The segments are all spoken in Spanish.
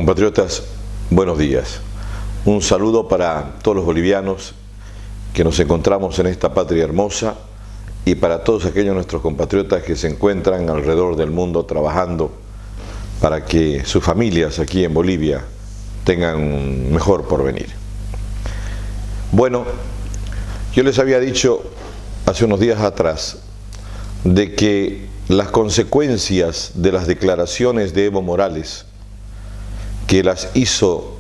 Compatriotas, buenos días. Un saludo para todos los bolivianos que nos encontramos en esta patria hermosa y para todos aquellos nuestros compatriotas que se encuentran alrededor del mundo trabajando para que sus familias aquí en Bolivia tengan un mejor porvenir. Bueno, yo les había dicho hace unos días atrás de que las consecuencias de las declaraciones de Evo Morales, que las hizo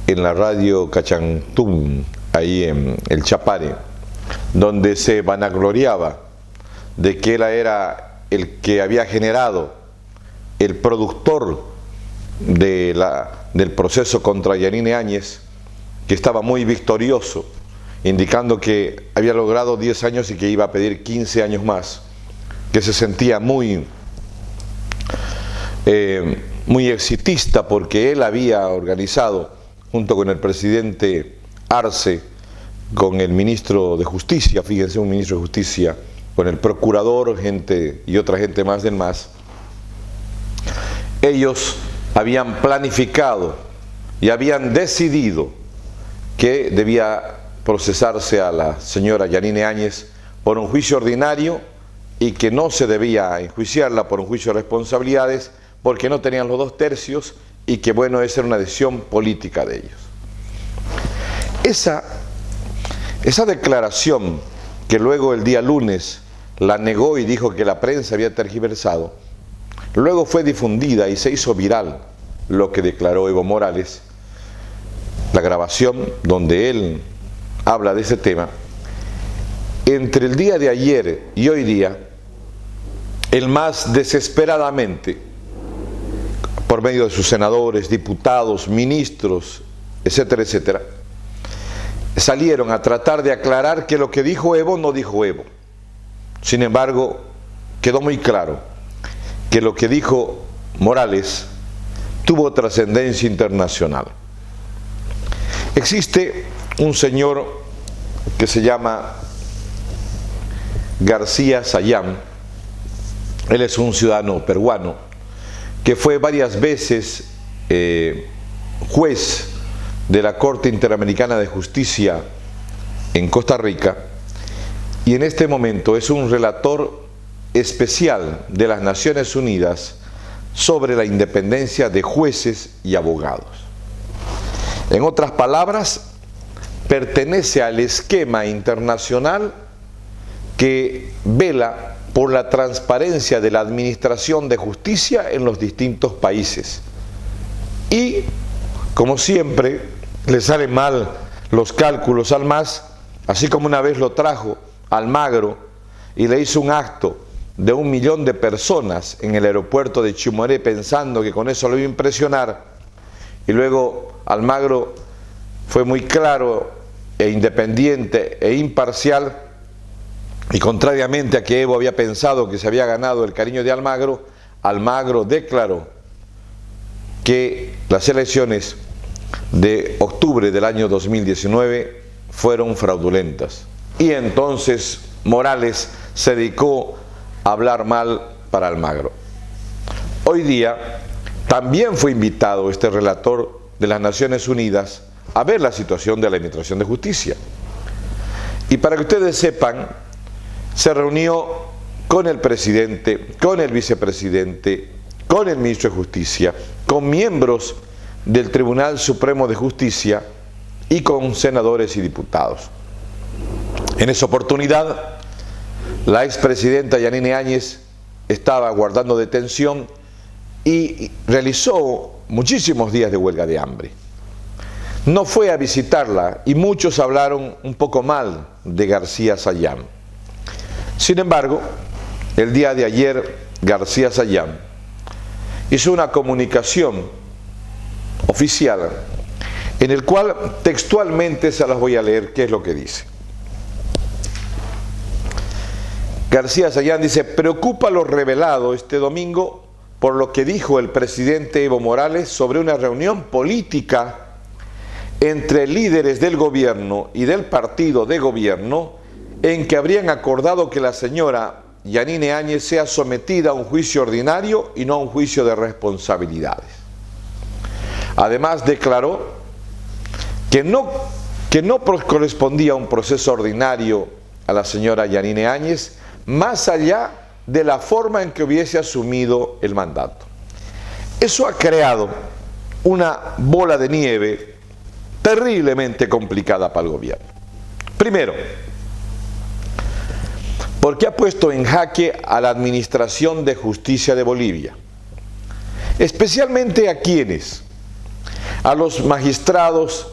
en la radio Cachantún, ahí en el Chapare, donde se vanagloriaba de que él era el que había generado, el productor del proceso contra Yanine Áñez, que estaba muy victorioso, indicando que había logrado 10 años y que iba a pedir 15 años más, que se sentía muy exitista porque él había organizado, junto con el presidente Arce, con el ministro de Justicia, fíjense, un ministro de Justicia, con el procurador, gente y otra gente más del MAS, ellos habían planificado y habían decidido que debía procesarse a la señora Yanine Áñez por un juicio ordinario y que no se debía enjuiciarla por un juicio de responsabilidades porque no tenían los 2/3 y que bueno, esa era una decisión política de ellos. Esa declaración que luego el día lunes la negó y dijo que la prensa había tergiversado, luego fue difundida y se hizo viral lo que declaró Evo Morales, la grabación donde él habla de ese tema. Entre el día de ayer y hoy día, el MAS desesperadamente, por medio de sus senadores, diputados, ministros, etcétera, etcétera, salieron a tratar de aclarar que lo que dijo Evo no dijo Evo. Sin embargo, quedó muy claro que lo que dijo Morales tuvo trascendencia internacional. Existe un señor que se llama García Sayán. Él es un ciudadano peruano que fue varias veces juez de la Corte Interamericana de Justicia en Costa Rica y en este momento es un relator especial de las Naciones Unidas sobre la independencia de jueces y abogados. En otras palabras, pertenece al esquema internacional que vela por la transparencia de la administración de justicia en los distintos países. Y, como siempre, le salen mal los cálculos al MAS, así como una vez lo trajo Almagro y le hizo un acto de 1 millón de personas en el aeropuerto de Chimoré pensando que con eso lo iba a impresionar, y luego Almagro fue muy claro e independiente e imparcial, y contrariamente a que Evo había pensado que se había ganado el cariño de Almagro, Almagro declaró que las elecciones de octubre del año 2019 fueron fraudulentas. Y entonces Morales se dedicó a hablar mal para Almagro. Hoy día también fue invitado este relator de las Naciones Unidas a ver la situación de la Administración de Justicia. Y para que ustedes sepan, se reunió con el presidente, con el vicepresidente, con el ministro de Justicia, con miembros del Tribunal Supremo de Justicia y con senadores y diputados. En esa oportunidad, la expresidenta Yanine Áñez estaba guardando detención y realizó muchísimos días de huelga de hambre. No fue a visitarla y muchos hablaron un poco mal de García Sayán. Sin embargo, el día de ayer, García Sayán hizo una comunicación oficial en el cual textualmente se las voy a leer qué es lo que dice. García Sayán dice: preocupa lo revelado este domingo por lo que dijo el presidente Evo Morales sobre una reunión política entre líderes del gobierno y del partido de gobierno en que habrían acordado que la señora Yanine Áñez sea sometida a un juicio ordinario y no a un juicio de responsabilidades. Además declaró que no correspondía un proceso ordinario a la señora Yanine Áñez, más allá de la forma en que hubiese asumido el mandato. Eso ha creado una bola de nieve terriblemente complicada para el gobierno. Primero, porque ha puesto en jaque a la Administración de Justicia de Bolivia, especialmente a quienes, a los magistrados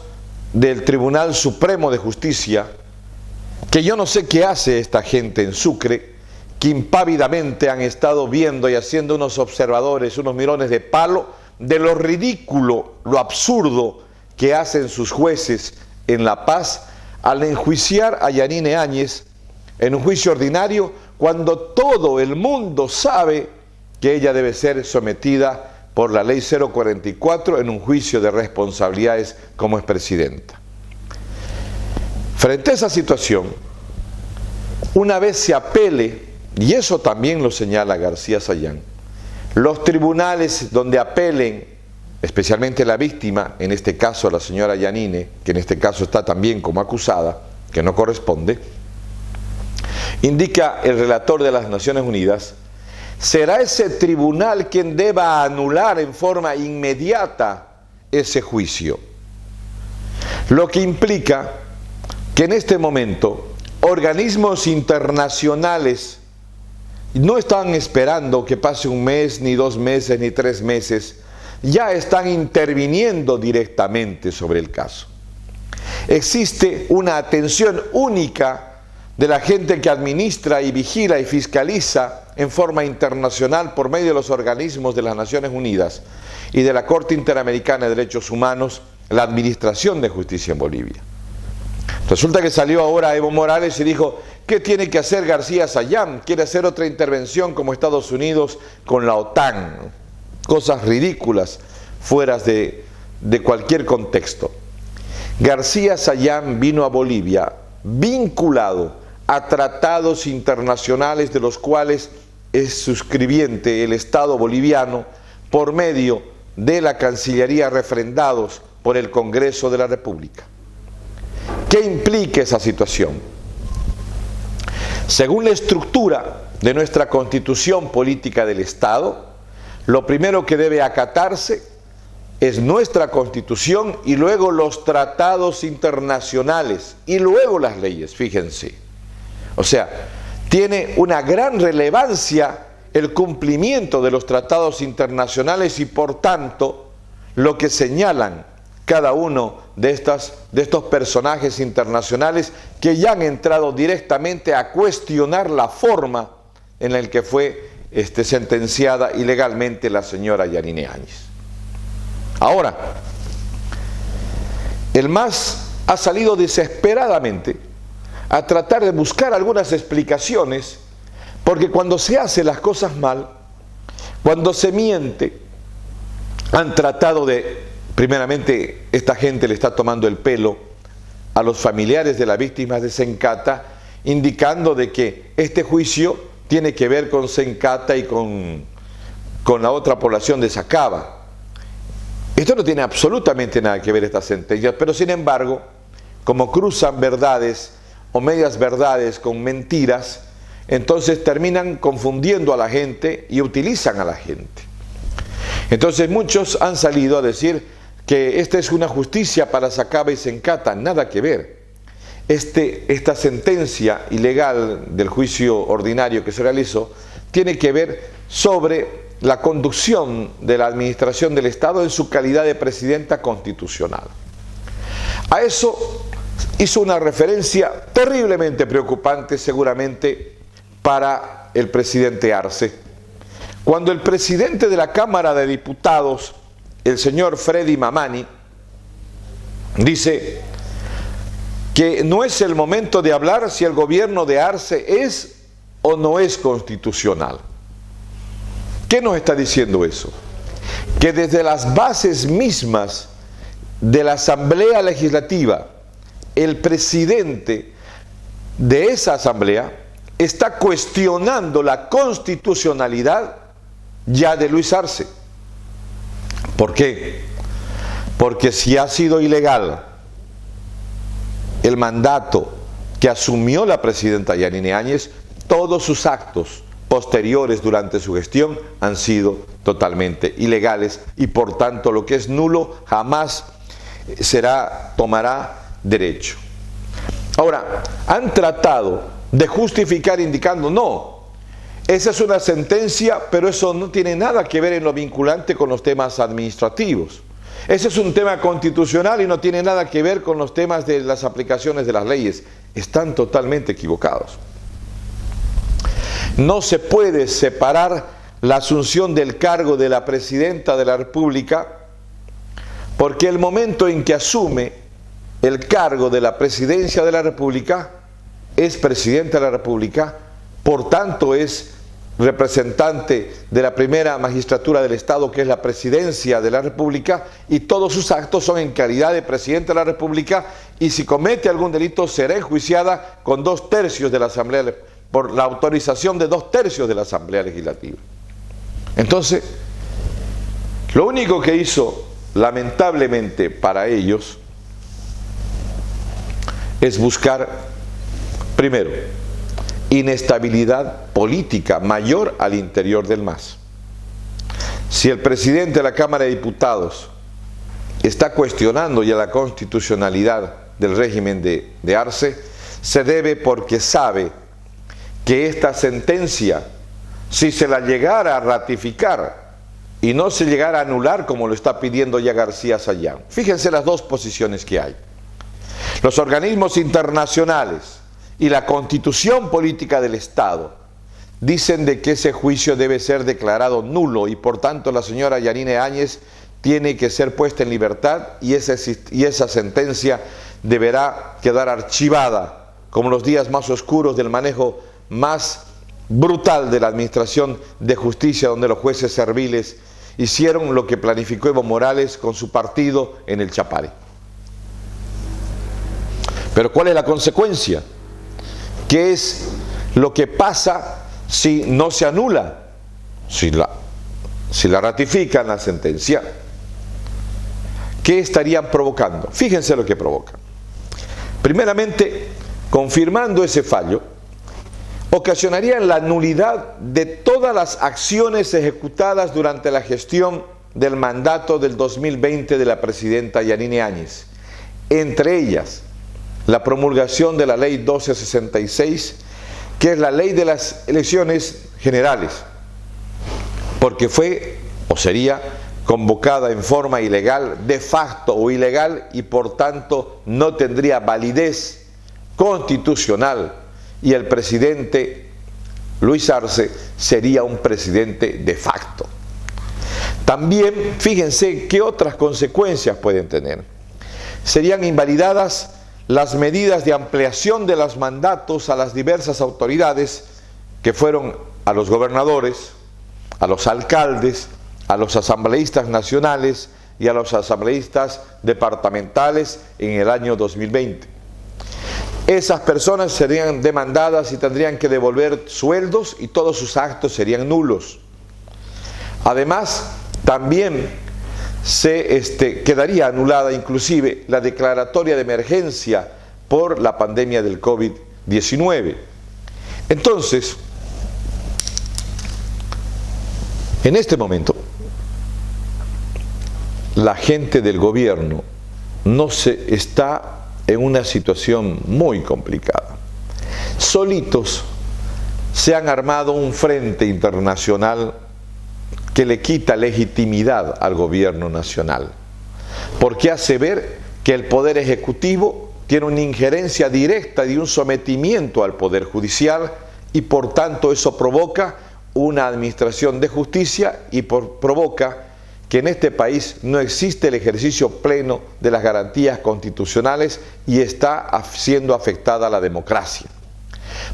del Tribunal Supremo de Justicia, que yo no sé qué hace esta gente en Sucre, que impávidamente han estado viendo y haciendo unos observadores, unos mirones de palo de lo ridículo, lo absurdo que hacen sus jueces en La Paz al enjuiciar a Yanine Áñez en un juicio ordinario, cuando todo el mundo sabe que ella debe ser sometida por la ley 044 en un juicio de responsabilidades como expresidenta. Frente a esa situación, una vez se apele, y eso también lo señala García Sayán, los tribunales donde apelen, especialmente la víctima, en este caso la señora Yanine, que en este caso está también como acusada, que no corresponde, indica el relator de las Naciones Unidas, será ese tribunal quien deba anular en forma inmediata ese juicio. Lo que implica que en este momento organismos internacionales no están esperando que pase un mes, ni 2 meses, ni 3 meses, ya están interviniendo directamente sobre el caso. Existe una atención única de la gente que administra y vigila y fiscaliza en forma internacional por medio de los organismos de las Naciones Unidas y de la Corte Interamericana de Derechos Humanos, la administración de justicia en Bolivia. Resulta que salió ahora Evo Morales y dijo, ¿qué tiene que hacer García Sayán? Quiere hacer otra intervención como Estados Unidos con la OTAN. Cosas ridículas, fuera de cualquier contexto. García Sayán vino a Bolivia vinculado a tratados internacionales de los cuales es suscribiente el Estado boliviano por medio de la Cancillería, refrendados por el Congreso de la República. ¿Qué implica esa situación? Según la estructura de nuestra Constitución Política del Estado, lo primero que debe acatarse es nuestra Constitución y luego los tratados internacionales y luego las leyes, fíjense. O sea, tiene una gran relevancia el cumplimiento de los tratados internacionales y por tanto lo que señalan cada uno de estos personajes internacionales que ya han entrado directamente a cuestionar la forma en la que fue sentenciada ilegalmente la señora Yanine Áñez. Ahora, el MAS ha salido desesperadamente a tratar de buscar algunas explicaciones, porque cuando se hacen las cosas mal, cuando se miente, han tratado de, primeramente, esta gente le está tomando el pelo a los familiares de las víctimas de Sencata, indicando de que este juicio tiene que ver con Sencata y con la otra población de Sacaba. Esto no tiene absolutamente nada que ver estas sentencias, pero sin embargo, como cruzan verdades o medias verdades con mentiras, entonces terminan confundiendo a la gente y utilizan a la gente. Entonces muchos han salido a decir que esta es una justicia para Sacaba y Sencata, nada que ver. Esta sentencia ilegal del juicio ordinario que se realizó tiene que ver sobre la conducción de la administración del Estado en su calidad de presidenta constitucional. A eso hizo una referencia terriblemente preocupante seguramente para el presidente Arce, cuando el presidente de la Cámara de Diputados, el señor Freddy Mamani, dice que no es el momento de hablar si el gobierno de Arce es o no es constitucional. ¿Qué nos está diciendo eso? Que desde las bases mismas de la Asamblea Legislativa, el presidente de esa Asamblea está cuestionando la constitucionalidad ya de Luis Arce. ¿Por qué? Porque si ha sido ilegal el mandato que asumió la presidenta Yanine Áñez, todos sus actos posteriores durante su gestión han sido totalmente ilegales y por tanto lo que es nulo jamás tomará derecho. Ahora, han tratado de justificar indicando, no, esa es una sentencia, pero eso no tiene nada que ver en lo vinculante con los temas administrativos. Ese es un tema constitucional y no tiene nada que ver con los temas de las aplicaciones de las leyes. Están totalmente equivocados. No se puede separar la asunción del cargo de la presidenta de la República, porque el momento en que asume el cargo de la presidencia de la República, es presidenta de la República, por tanto es representante de la primera magistratura del Estado, que es la presidencia de la República, y todos sus actos son en calidad de presidente de la República, y si comete algún delito será enjuiciada con 2/3 de la Asamblea, por la autorización de 2/3 de la Asamblea Legislativa. Entonces, lo único que hizo, lamentablemente para ellos, es buscar, primero, inestabilidad política mayor al interior del MAS. Si el presidente de la Cámara de Diputados está cuestionando ya la constitucionalidad del régimen de Arce, se debe porque sabe que esta sentencia, si se la llegara a ratificar y no se llegara a anular como lo está pidiendo ya García Sayán, fíjense las dos posiciones que hay. Los organismos internacionales y la Constitución Política del Estado dicen de que ese juicio debe ser declarado nulo y por tanto la señora Yanine Áñez tiene que ser puesta en libertad y esa sentencia deberá quedar archivada como los días más oscuros del manejo más brutal de la administración de justicia, donde los jueces serviles hicieron lo que planificó Evo Morales con su partido en el Chapare. Pero ¿cuál es la consecuencia? ¿Qué es lo que pasa si no se anula? Si la ratifican la sentencia, ¿qué estarían provocando? Fíjense lo que provocan. Primeramente, confirmando ese fallo, ocasionarían la nulidad de todas las acciones ejecutadas durante la gestión del mandato del 2020 de la presidenta Yanine Áñez, entre ellas la promulgación de la ley 1266, que es la ley de las elecciones generales, porque fue o sería convocada en forma ilegal, de facto o ilegal, y por tanto no tendría validez constitucional, y el presidente Luis Arce sería un presidente de facto. También, fíjense qué otras consecuencias pueden tener. Serían invalidadas las medidas de ampliación de los mandatos a las diversas autoridades que fueron a los gobernadores, a los alcaldes, a los asambleístas nacionales y a los asambleístas departamentales en el año 2020. Esas personas serían demandadas y tendrían que devolver sueldos y todos sus actos serían nulos. Además, también quedaría anulada inclusive la declaratoria de emergencia por la pandemia del COVID-19. Entonces, en este momento, la gente del gobierno está en una situación muy complicada. Solitos se han armado un frente internacional que le quita legitimidad al gobierno nacional, porque hace ver que el Poder Ejecutivo tiene una injerencia directa y un sometimiento al Poder Judicial, y por tanto eso provoca una administración de justicia y provoca que en este país no existe el ejercicio pleno de las garantías constitucionales y está siendo afectada la democracia.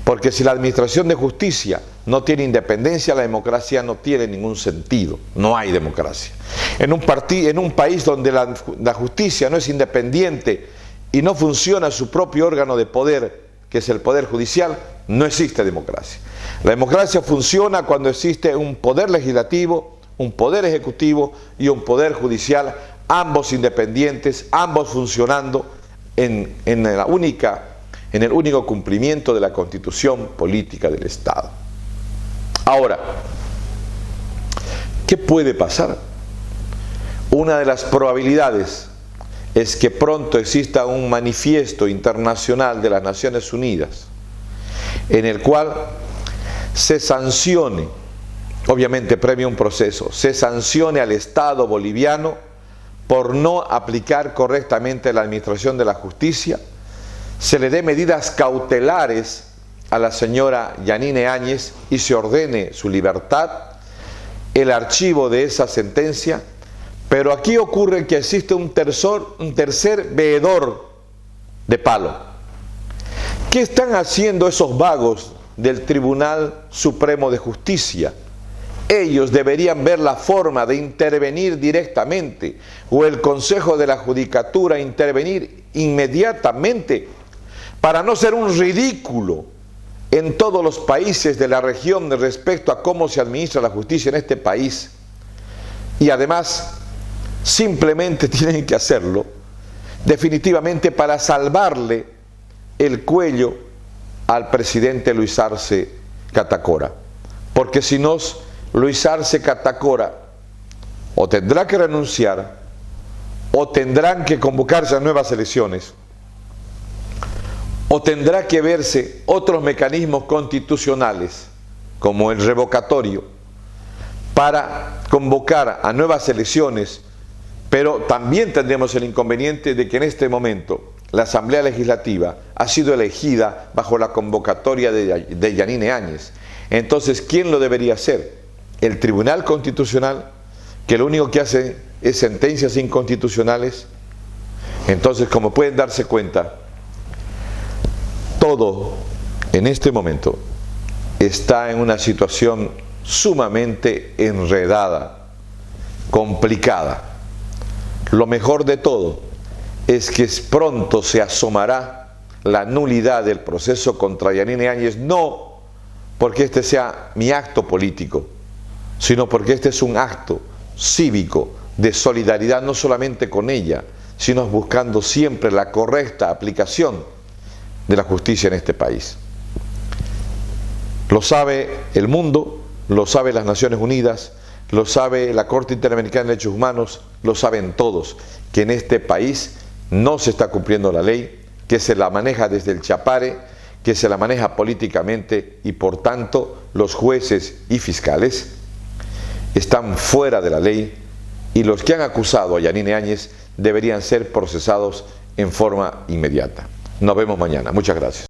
Porque si la administración de justicia no tiene independencia, la democracia no tiene ningún sentido, no hay democracia. En un país donde la justicia no es independiente y no funciona su propio órgano de poder, que es el Poder Judicial, no existe democracia. La democracia funciona cuando existe un poder legislativo, un poder ejecutivo y un poder judicial ambos independientes, ambos funcionando en el único cumplimiento de la Constitución política del Estado. Ahora, ¿qué puede pasar? Una de las probabilidades es que pronto exista un manifiesto internacional de las Naciones Unidas en el cual se sancione, obviamente previo un proceso, se sancione al Estado boliviano por no aplicar correctamente la administración de la justicia, se le dé medidas cautelares a la señora Yanine Áñez y se ordene su libertad, el archivo de esa sentencia. Pero aquí ocurre que existe un tercer veedor de palo. ¿Qué están haciendo esos vagos del Tribunal Supremo de Justicia? Ellos deberían ver la forma de intervenir directamente, o el Consejo de la Judicatura intervenir inmediatamente, para no ser un ridículo en todos los países de la región respecto a cómo se administra la justicia en este país. Y además, simplemente tienen que hacerlo definitivamente para salvarle el cuello al presidente Luis Arce Catacora, porque si no, Luis Arce Catacora o tendrá que renunciar o tendrán que convocarse a nuevas elecciones o tendrá que verse otros mecanismos constitucionales como el revocatorio para convocar a nuevas elecciones. Pero también tendremos el inconveniente de que en este momento la Asamblea Legislativa ha sido elegida bajo la convocatoria de Yanine Áñez. Entonces, ¿quién lo debería hacer? El Tribunal Constitucional, que lo único que hace es sentencias inconstitucionales. Entonces, como pueden darse cuenta, todo en este momento está en una situación sumamente enredada, complicada. Lo mejor de todo es que pronto se asomará la nulidad del proceso contra Yanine Áñez, no porque este sea mi acto político, sino porque este es un acto cívico de solidaridad no solamente con ella, sino buscando siempre la correcta aplicación de la justicia en este país. Lo sabe el mundo, lo sabe las Naciones Unidas, lo sabe la Corte Interamericana de Derechos Humanos, lo saben todos, que en este país no se está cumpliendo la ley, que se la maneja desde el chapare, que se la maneja políticamente y por tanto los jueces y fiscales están fuera de la ley y los que han acusado a Yanine Áñez deberían ser procesados en forma inmediata. Nos vemos mañana. Muchas gracias.